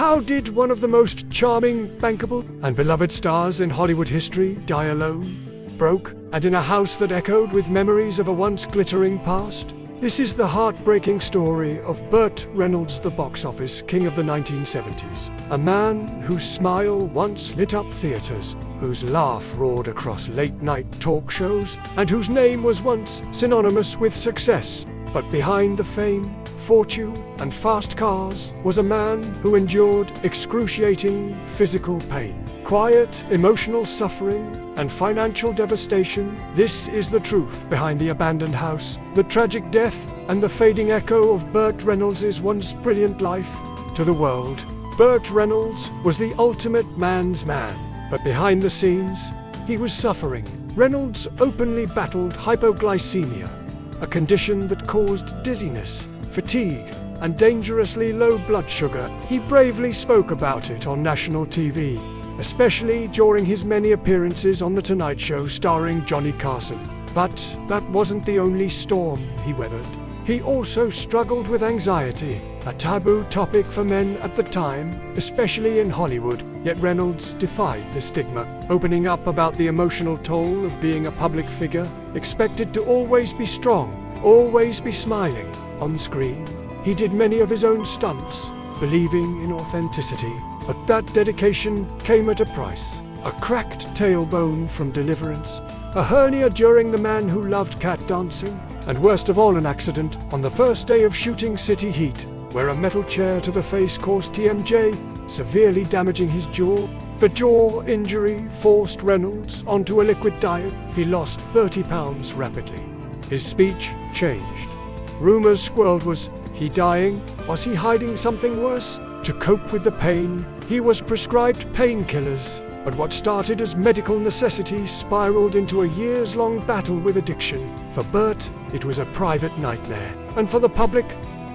How did one of the most charming, bankable, and beloved stars in Hollywood history die alone, broke, and in a house that echoed with memories of a once glittering past? This is the heartbreaking story of Burt Reynolds, the box office king of the 1970s. A man whose smile once lit up theaters, whose laugh roared across late-night talk shows, and whose name was once synonymous with success. But behind the fame, fortune, and fast cars was a man who endured excruciating physical pain, quiet emotional suffering, and financial devastation. This is the truth behind the abandoned house, the tragic death, and the fading echo of Burt Reynolds' once brilliant life. To the world, Burt Reynolds was the ultimate man's man, but behind the scenes, he was suffering. Reynolds openly battled hypoglycemia, a condition that caused dizziness, fatigue, and dangerously low blood sugar. He bravely spoke about it on national TV, especially during his many appearances on The Tonight Show starring Johnny Carson. But that wasn't the only storm he weathered. He also struggled with anxiety, a taboo topic for men at the time, especially in Hollywood. Yet Reynolds defied the stigma, opening up about the emotional toll of being a public figure, expected to always be strong, always be smiling on screen. He did many of his own stunts, believing in authenticity, but that dedication came at a price. A cracked tailbone from Deliverance, a hernia during The Man Who Loved Cat Dancing, and worst of all, an accident on the first day of shooting City Heat, where a metal chair to the face caused TMJ, severely damaging his jaw. The jaw injury forced Reynolds onto a liquid diet. He lost 30 pounds rapidly. His speech changed. Rumors swirled. Was he dying? Was he hiding something worse? To cope with the pain, he was prescribed painkillers. But what started as medical necessity spiraled into a years-long battle with addiction. For Burt, it was a private nightmare. And for the public,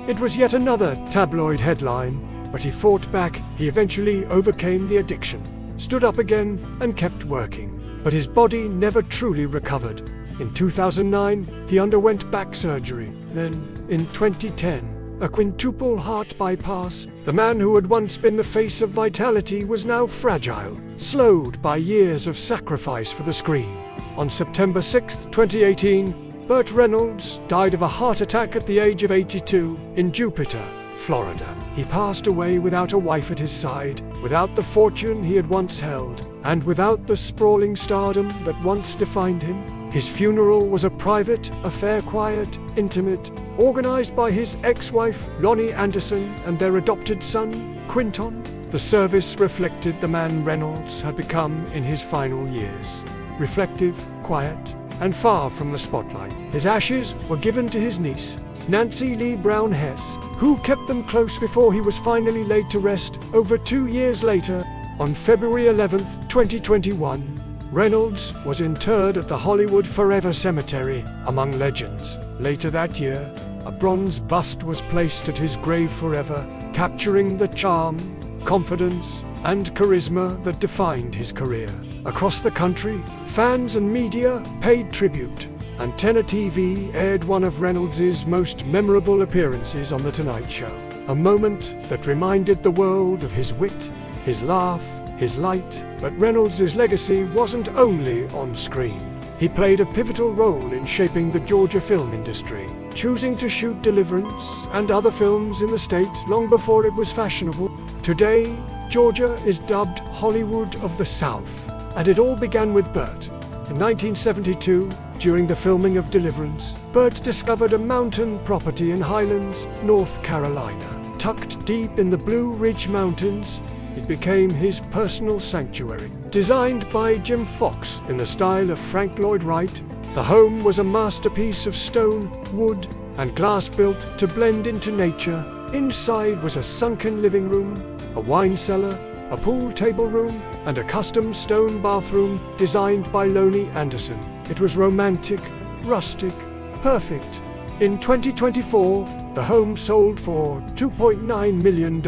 it was yet another tabloid headline. But he fought back. He eventually overcame the addiction, stood up again, and kept working. But his body never truly recovered. In 2009, he underwent back surgery. Then, in 2010, a quintuple heart bypass. The man who had once been the face of vitality was now fragile, slowed by years of sacrifice for the screen. On September 6, 2018, Burt Reynolds died of a heart attack at the age of 82 in Jupiter, Florida. He passed away without a wife at his side, without the fortune he had once held, and without the sprawling stardom that once defined him. His funeral was a private affair, quiet, intimate, organized by his ex-wife, Lonnie Anderson, and their adopted son, Quinton. The service reflected the man Reynolds had become in his final years. Reflective, quiet, and far from the spotlight. His ashes were given to his niece, Nancy Lee Brown Hess, who kept them close before he was finally laid to rest over 2 years later. On February 11, 2021, Reynolds was interred at the Hollywood Forever Cemetery, among legends. Later that year, a bronze bust was placed at his grave forever, capturing the charm, confidence, and charisma that defined his career. Across the country, fans and media paid tribute. Antenna TV aired one of Reynolds' most memorable appearances on The Tonight Show, a moment that reminded the world of his wit, his laugh, his light. But Reynolds' legacy wasn't only on screen. He played a pivotal role in shaping the Georgia film industry, choosing to shoot Deliverance and other films in the state long before it was fashionable. Today, Georgia is dubbed Hollywood of the South, and it all began with Burt. In 1972, during the filming of Deliverance, Burt discovered a mountain property in Highlands, North Carolina. Tucked deep in the Blue Ridge Mountains, it became his personal sanctuary. Designed by Jim Fox in the style of Frank Lloyd Wright, the home was a masterpiece of stone, wood, and glass built to blend into nature. Inside was a sunken living room, a wine cellar, a pool table room, and a custom stone bathroom designed by Lonnie Anderson. It was romantic, rustic, perfect. In 2024, the home sold for $2.9 million,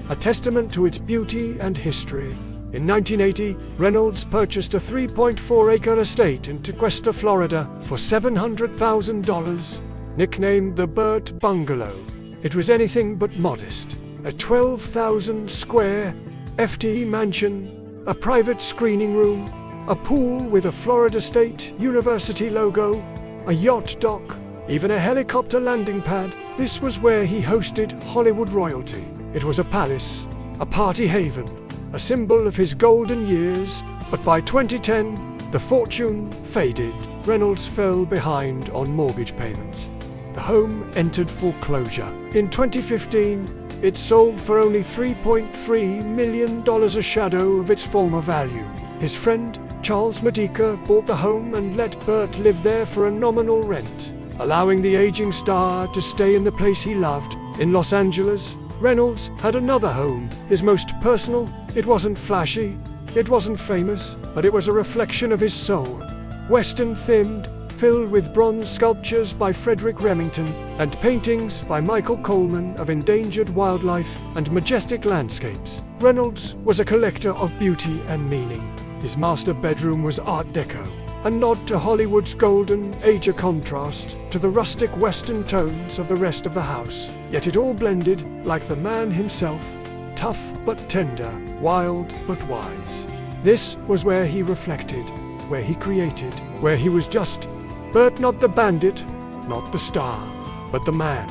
a testament to its beauty and history. In 1980, Reynolds purchased a 3.4-acre estate in Tequesta, Florida, for $700,000, nicknamed the Burt Bungalow. It was anything but modest. a 12,000 square FT mansion, a private screening room, a pool with a Florida State University logo, a yacht dock, even a helicopter landing pad. This was where he hosted Hollywood royalty. It was a palace, a party haven, a symbol of his golden years. But by 2010, the fortune faded. Reynolds fell behind on mortgage payments. The home entered foreclosure. In 2015, it sold for only $3.3 million, a shadow of its former value. His friend, Charles Medica, bought the home and let Burt live there for a nominal rent, allowing the aging star to stay in the place he loved. In Los Angeles, Reynolds had another home, his most personal. It wasn't flashy, it wasn't famous, but it was a reflection of his soul. Western-themed, filled with bronze sculptures by Frederick Remington and paintings by Michael Coleman of endangered wildlife and majestic landscapes. Reynolds was a collector of beauty and meaning. His master bedroom was Art Deco, a nod to Hollywood's golden age, a contrast to the rustic Western tones of the rest of the house. Yet it all blended like the man himself, tough but tender, wild but wise. This was where he reflected, where he created, where he was just Burt, not the bandit, not the star, but the man.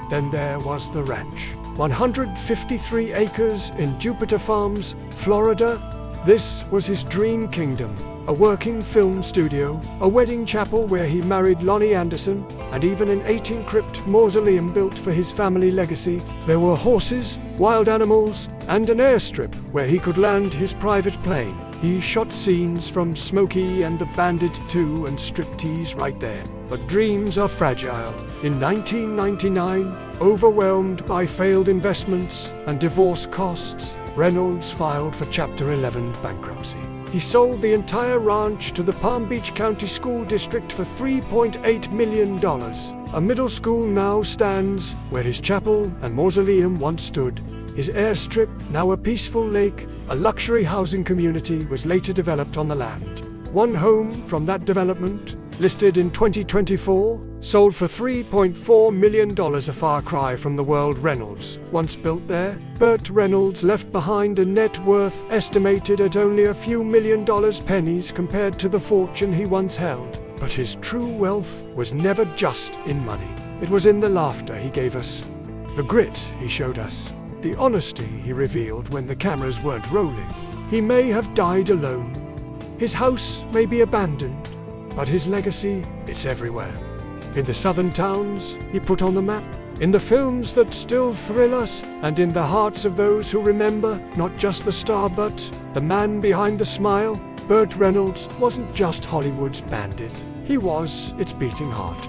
Then there was the ranch. 153 acres in Jupiter Farms, Florida. This was his dream kingdom. A working film studio, a wedding chapel where he married Lonnie Anderson, and even an 18-crypt mausoleum built for his family legacy. There were horses, wild animals, and an airstrip where he could land his private plane. He shot scenes from Smokey and the Bandit 2 and striptease right there. But dreams are fragile. In 1999, overwhelmed by failed investments and divorce costs, Reynolds filed for Chapter 11 bankruptcy. He sold the entire ranch to the Palm Beach County School District for $3.8 million. A middle school now stands where his chapel and mausoleum once stood. His airstrip, now a peaceful lake, a luxury housing community, was later developed on the land. One home from that development, listed in 2024, sold for $3.4 million, a far cry from the world Reynolds once built there. Burt Reynolds left behind a net worth estimated at only a few $1 million, pennies compared to the fortune he once held. But his true wealth was never just in money. It was in the laughter he gave us, the grit he showed us, the honesty he revealed when the cameras weren't rolling. He may have died alone. His house may be abandoned, but his legacy, it's everywhere. In the southern towns he put on the map, in the films that still thrill us, and in the hearts of those who remember not just the star but the man behind the smile. Burt Reynolds wasn't just Hollywood's bandit. He was its beating heart.